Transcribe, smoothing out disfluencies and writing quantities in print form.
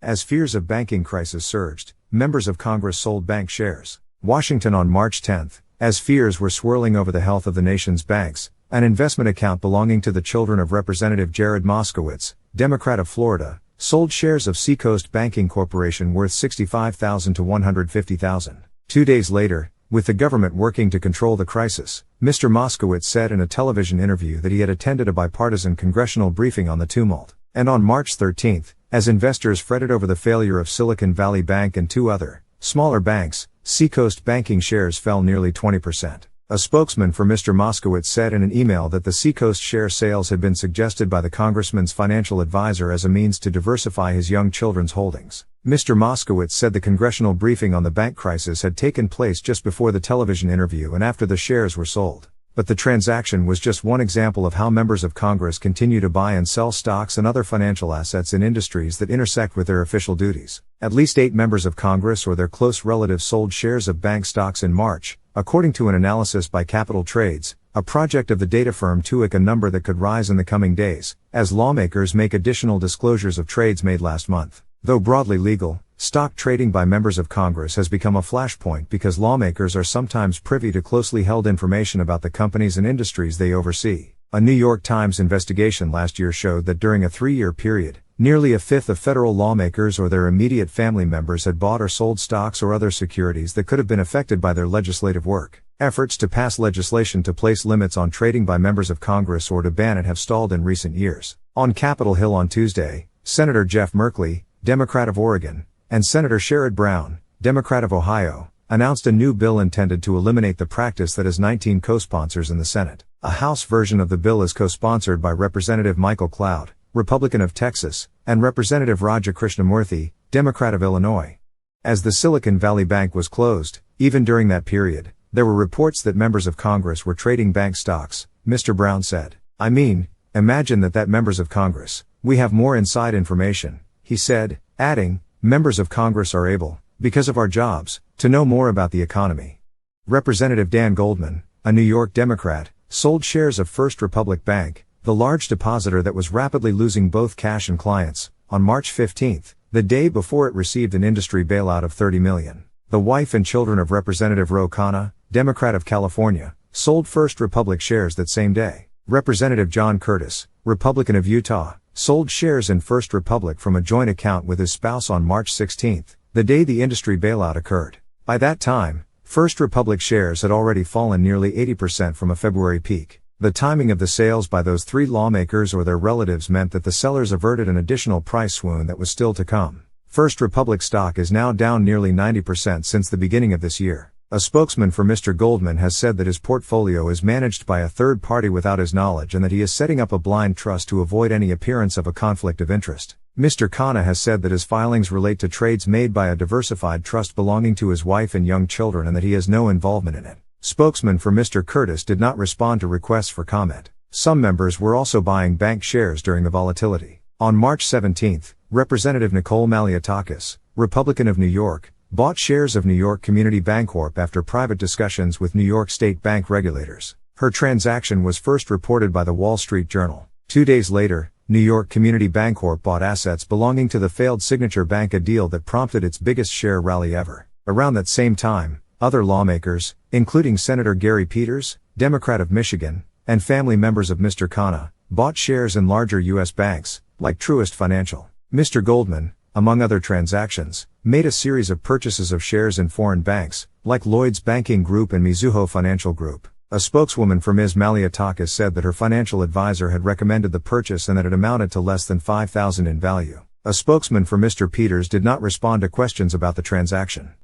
As fears of banking crisis surged, members of Congress sold bank shares. Washington on March 10, as fears were swirling over the health of the nation's banks, an investment account belonging to the children of Representative Jared Moskowitz, Democrat of Florida, sold shares of Seacoast Banking Corporation worth $65,000 to $150,000. 2 days later, with the government working to control the crisis, Mr. Moskowitz said in a television interview that he had attended a bipartisan congressional briefing on the tumult. And on March 13, as investors fretted over the failure of Silicon Valley Bank and two other, smaller banks, Seacoast Banking shares fell nearly 20%. A spokesman for Mr. Moskowitz said in an email that the Seacoast share sales had been suggested by the congressman's financial advisor as a means to diversify his young children's holdings. Mr. Moskowitz said the congressional briefing on the bank crisis had taken place just before the television interview and after the shares were sold. But the transaction was just one example of how members of Congress continue to buy and sell stocks and other financial assets in industries that intersect with their official duties. At least 8 members of Congress or their close relatives sold shares of bank stocks in March, according to an analysis by Capital Trades, a project of the data firm Tuic, a number that could rise in the coming days, as lawmakers make additional disclosures of trades made last month. Though broadly legal, stock trading by members of Congress has become a flashpoint because lawmakers are sometimes privy to closely held information about the companies and industries they oversee. A New York Times investigation last year showed that during a 3-year period, nearly a fifth of federal lawmakers or their immediate family members had bought or sold stocks or other securities that could have been affected by their legislative work. Efforts to pass legislation to place limits on trading by members of Congress or to ban it have stalled in recent years. On Capitol Hill on Tuesday, Senator Jeff Merkley, Democrat of Oregon, and Senator Sherrod Brown, Democrat of Ohio, announced a new bill intended to eliminate the practice that has 19 co-sponsors in the Senate. A House version of the bill is co-sponsored by Representative Michael Cloud, Republican of Texas, and Representative Raja Krishnamurthy, Democrat of Illinois. As the Silicon Valley Bank was closed, even during that period, there were reports that members of Congress were trading bank stocks, Mr. Brown said. I mean, imagine that members of Congress, we have more inside information, he said, adding, members of Congress are able, because of our jobs, to know more about the economy. Representative Dan Goldman, a New York Democrat, sold shares of First Republic Bank, the large depositor that was rapidly losing both cash and clients, on March 15, the day before it received an industry bailout of $30 million. The wife and children of Representative Ro Khanna, Democrat of California, sold First Republic shares that same day. Representative John Curtis, Republican of Utah, sold shares in First Republic from a joint account with his spouse on March 16, the day the industry bailout occurred. By that time, First Republic shares had already fallen nearly 80% from a February peak. The timing of the sales by those 3 lawmakers or their relatives meant that the sellers averted an additional price swoon that was still to come. First Republic stock is now down nearly 90% since the beginning of this year. A spokesman for Mr. Goldman has said that his portfolio is managed by a third party without his knowledge and that he is setting up a blind trust to avoid any appearance of a conflict of interest. Mr. Khanna has said that his filings relate to trades made by a diversified trust belonging to his wife and young children and that he has no involvement in it. Spokesman for Mr. Curtis did not respond to requests for comment. Some members were also buying bank shares during the volatility. On March 17, Representative Nicole Malliotakis, Republican of New York, bought shares of New York Community Bancorp after private discussions with New York State bank regulators. Her transaction was first reported by the Wall Street Journal. 2 days later, New York Community Bancorp bought assets belonging to the failed Signature Bank, a deal that prompted its biggest share rally ever. Around that same time, other lawmakers, including Senator Gary Peters, Democrat of Michigan, and family members of Mr. Khanna, bought shares in larger U.S. banks, like Truist Financial. Mr. Goldman, among other transactions, made a series of purchases of shares in foreign banks, like Lloyds Banking Group and Mizuho Financial Group. A spokeswoman for Ms. Malliotakis said that her financial advisor had recommended the purchase and that it amounted to less than $5,000 in value. A spokesman for Mr. Peters did not respond to questions about the transaction.